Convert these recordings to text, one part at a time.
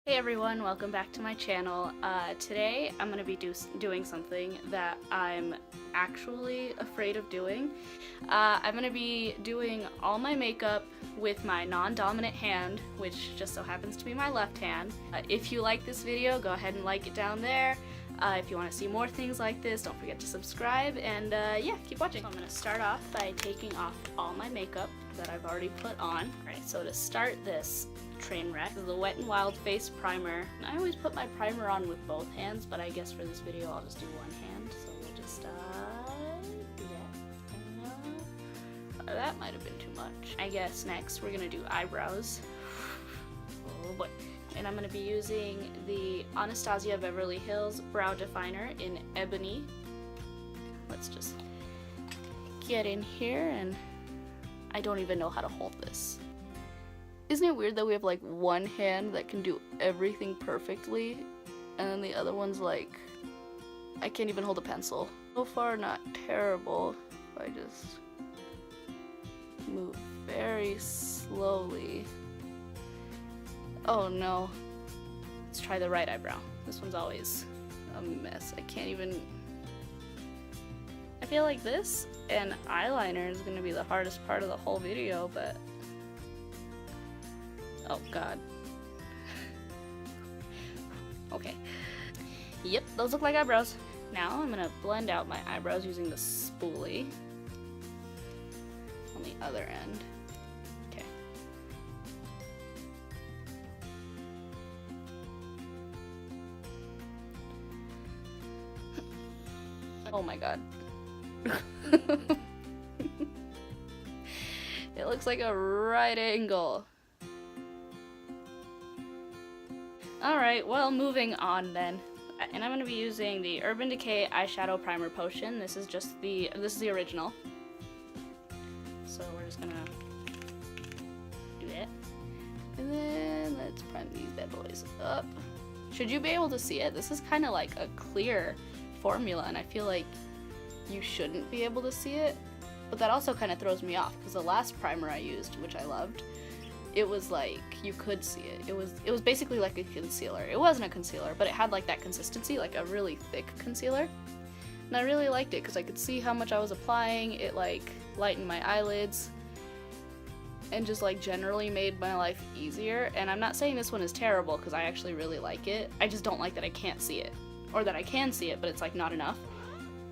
Hey everyone, welcome back to my channel. Today I'm going to be doing something that I'm actually afraid of doing. I'm going to be doing all my makeup with my non-dominant hand, which just so happens to be my left hand. If you like this video, go ahead and like it down there. If you want to see more things like this, don't forget to subscribe, and yeah, keep watching. So I'm going to start off by taking off all my makeup that I've already put on. Alright, so to start this train wreck is the Wet n Wild face primer. I always put my primer on with both hands, but I guess for this video I'll just do one hand. So we'll just do that. That might have been too much. I guess next we're gonna do eyebrows. Oh boy. And I'm gonna be using the Anastasia Beverly Hills Brow Definer in Ebony. Let's just get in here, and I don't even know how to hold this. Isn't it weird that we have like one hand that can do everything perfectly, and then the other one's like, I can't even hold a pencil. So far not terrible, if I just move very slowly. Oh no. Let's try the right eyebrow. This one's always a mess. I can't even... I feel like this and eyeliner is gonna be the hardest part of the whole video, but... Oh god. Okay. Yep, those look like eyebrows. Now I'm gonna blend out my eyebrows using the spoolie on the other end. Okay. Oh my god. It looks like a right angle. Alright, well, moving on then. And I'm going to be using the Urban Decay Eyeshadow Primer Potion. This is the original. So we're just going to do it. And then let's prime these bad boys up. Should you be able to see it? This is kind of like a clear formula, and I feel like you shouldn't be able to see it. But that also kind of throws me off, because the last primer I used, which I loved, it was like, you could see it. It was basically like a concealer. It wasn't a concealer, but it had like that consistency, like a really thick concealer. And I really liked it because I could see how much I was applying. It like lightened my eyelids and just like generally made my life easier. And I'm not saying this one is terrible because I actually really like it. I just don't like that I can't see it. Or that I can see it, but it's like not enough.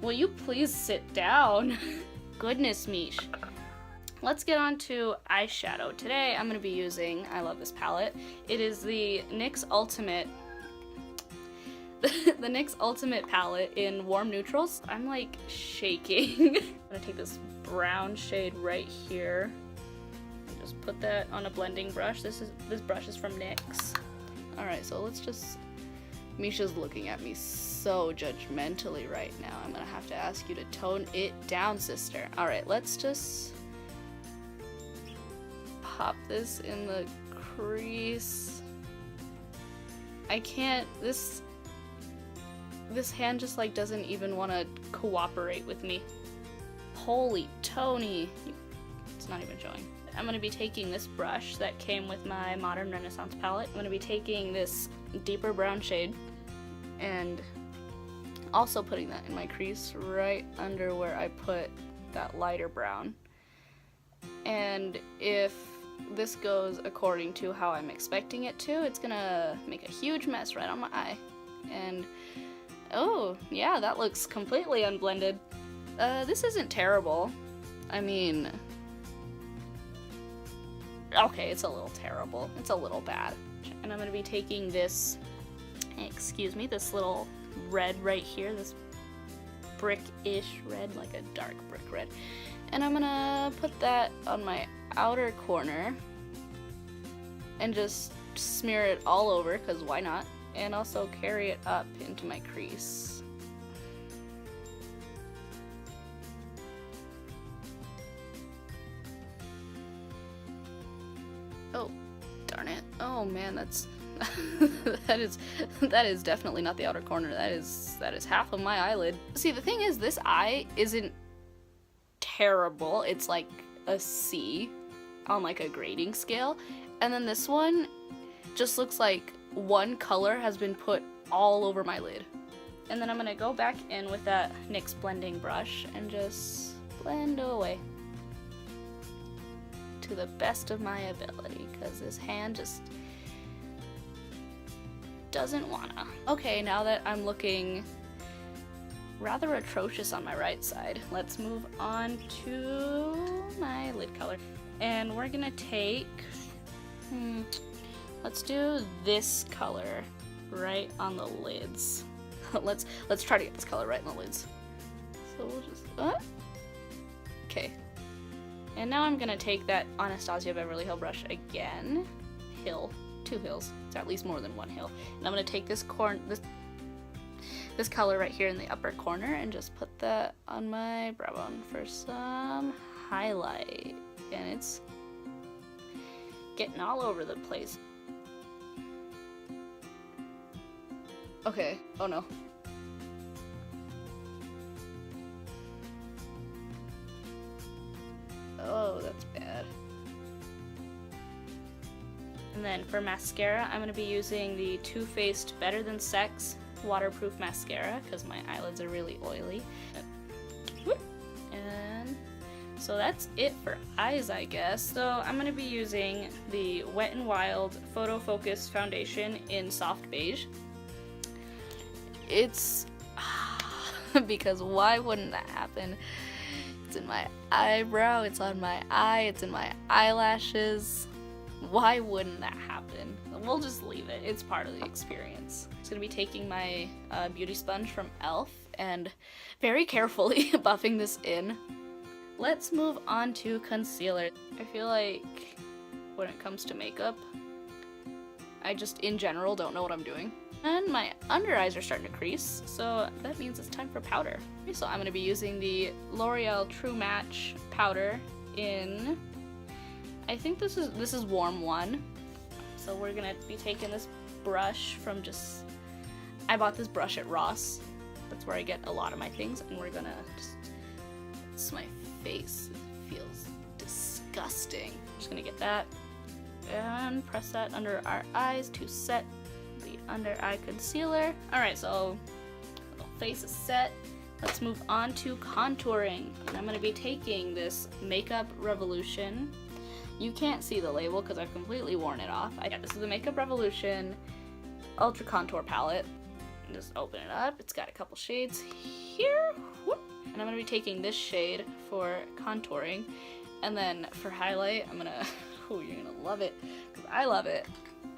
Will you please sit down? Goodness meesh. Let's get on to eyeshadow. Today I'm going to be using, I love this palette, it is the NYX Ultimate, the NYX Ultimate palette in Warm Neutrals. I'm like shaking. I'm going to take this brown shade right here and just put that on a blending brush. This brush is from NYX. Alright, so let's just, Misha's looking at me so judgmentally right now. I'm going to have to ask you to tone it down, sister. Alright, let's just pop this in the crease. I can't, this hand just like doesn't even want to cooperate with me. Holy Tony. It's not even showing. I'm going to be taking this brush that came with my Modern Renaissance palette. I'm going to be taking this deeper brown shade and also putting that in my crease right under where I put that lighter brown. And if this goes according to how I'm expecting it to, it's gonna make a huge mess right on my eye. And oh yeah, that looks completely unblended. This isn't terrible. I mean, okay, it's a little terrible. It's a little bad. And I'm gonna be taking this, excuse me, this little red right here, this brick-ish red, like a dark brick red. And I'm gonna put that on my outer corner and just smear it all over, because why not? And also carry it up into my crease. Oh, darn it. Oh man, that's that is definitely not the outer corner. That is half of my eyelid. See, the thing is, this eye isn't terrible. It's like a C on like a grading scale, and then this one just looks like one color has been put all over my lid. And then I'm gonna go back in with that NYX blending brush and just blend away to the best of my ability, because this hand just doesn't wanna. Okay, now that I'm looking rather atrocious on my right side, let's move on to my lid color. And we're gonna take, let's do this color right on the lids. let's try to get this color right on the lids. So we'll just, okay. And now I'm gonna take that Anastasia Beverly Hill brush again. Two hills. It's at least more than one hill. And I'm gonna take this color right here in the upper corner and just put that on my brow bone for some highlight. And it's getting all over the place. Okay, oh no. Oh, that's bad. And then for mascara, I'm going to be using the Too Faced Better Than Sex waterproof mascara because my eyelids are really oily. And so that's it for eyes, I guess. So I'm going to be using the Wet n Wild Photofocus foundation in soft beige. It's because why wouldn't that happen? It's in my eyebrow, it's on my eye, it's in my eyelashes. Why wouldn't that happen? We'll just leave it. It's part of the experience. I'm just gonna be taking my beauty sponge from e.l.f. and very carefully buffing this in. Let's move on to concealer. I feel like when it comes to makeup, I just in general don't know what I'm doing. And my under eyes are starting to crease, so that means it's time for powder. So I'm going to be using the L'Oreal True Match powder in, I think this is warm 1. So we're going to be taking this brush from I bought this brush at Ross. That's where I get a lot of my things, and we're going to it's my face. It feels disgusting. I'm just going to get that and press that under our eyes to set the under eye concealer. Alright, so the face is set. Let's move on to contouring. And I'm going to be taking this Makeup Revolution. You can't see the label because I've completely worn it off. This is the Makeup Revolution Ultra Contour Palette. Just open it up. It's got a couple shades here. Whoop. And I'm going to be taking this shade for contouring. And then for highlight, I'm going to, you're going to love it because I love it.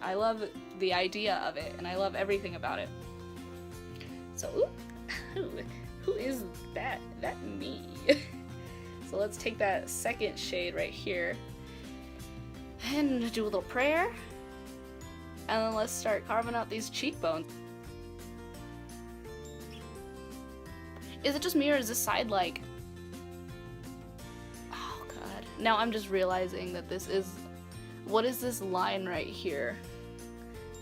I love the idea of it, and I love everything about it. So, who is that? That me. So let's take that second shade right here and do a little prayer. And then let's start carving out these cheekbones. Is it just me, or is this side like... Oh god. Now I'm just realizing that this is... What is this line right here?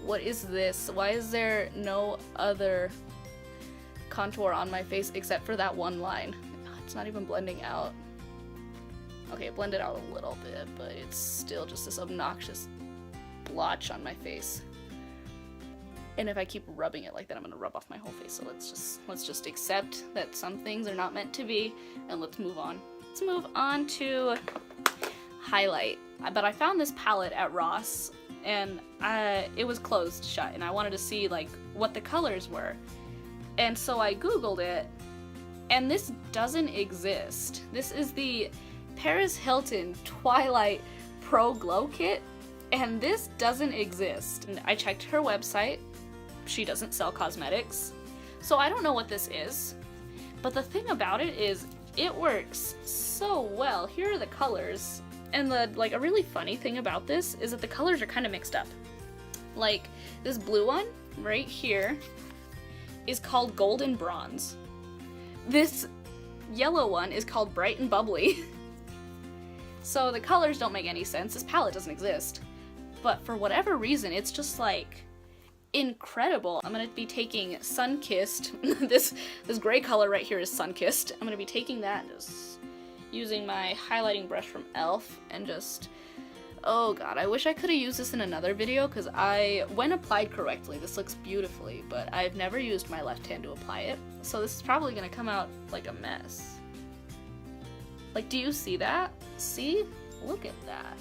What is this? Why is there no other contour on my face except for that one line? It's not even blending out. Okay, it blended out a little bit, but it's still just this obnoxious blotch on my face. And if I keep rubbing it like that, I'm gonna rub off my whole face. So let's just accept that some things are not meant to be, and let's move on. Let's move on to highlight. But I found this palette at Ross, and it was closed shut, and I wanted to see like what the colors were. And so I googled it, and this doesn't exist. This is the Paris Hilton Twilight Pro Glow Kit, and this doesn't exist. And I checked her website. She doesn't sell cosmetics, so I don't know what this is. But the thing about it is it works so well. Here are the colors. And a really funny thing about this is that the colors are kind of mixed up. Like this blue one right here is called Golden Bronze. This yellow one is called Bright and Bubbly. So the colors don't make any sense. This palette doesn't exist. But for whatever reason, it's just like incredible. I'm gonna be taking Sunkissed. This gray color right here is Sunkissed. I'm gonna be taking that and just using my highlighting brush from e.l.f. and just Oh god, I wish I could have used this in another video, because when applied correctly, this looks beautifully, but I've never used my left hand to apply it, so this is probably gonna come out like a mess. Like, do you see that? See? Look at that.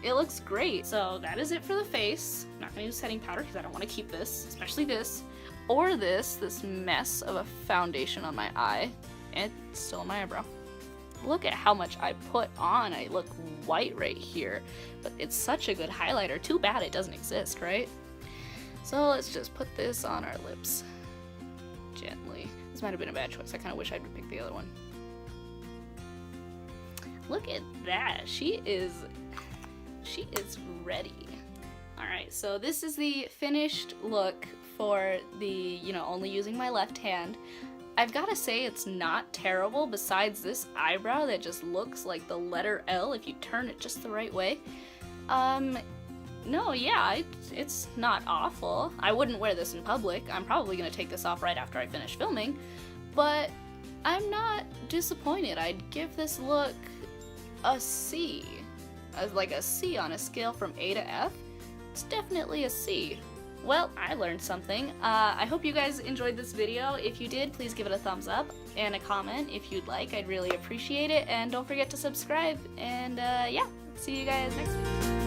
It looks great. So that is it for the face. I'm not gonna use setting powder because I don't want to keep this, especially this, or this mess of a foundation on my eye, and it's still on my eyebrow. Look at how much I put on. I look white right here, but it's such a good highlighter. Too bad it doesn't exist, right? So let's just put this on our lips gently. This might have been a bad choice. I kind of wish I'd picked the other one. Look at that. She is ready. Alright, so this is the finished look for the, only using my left hand. I've got to say it's not terrible besides this eyebrow that just looks like the letter L if you turn it just the right way. No, yeah, it's not awful. I wouldn't wear this in public. I'm probably going to take this off right after I finish filming, but I'm not disappointed. I'd give this look a C. Like a C on a scale from A to F. It's definitely a C. Well, I learned something. I hope you guys enjoyed this video. If you did, please give it a thumbs up and a comment if you'd like. I'd really appreciate it. And don't forget to subscribe. And yeah, see you guys next week.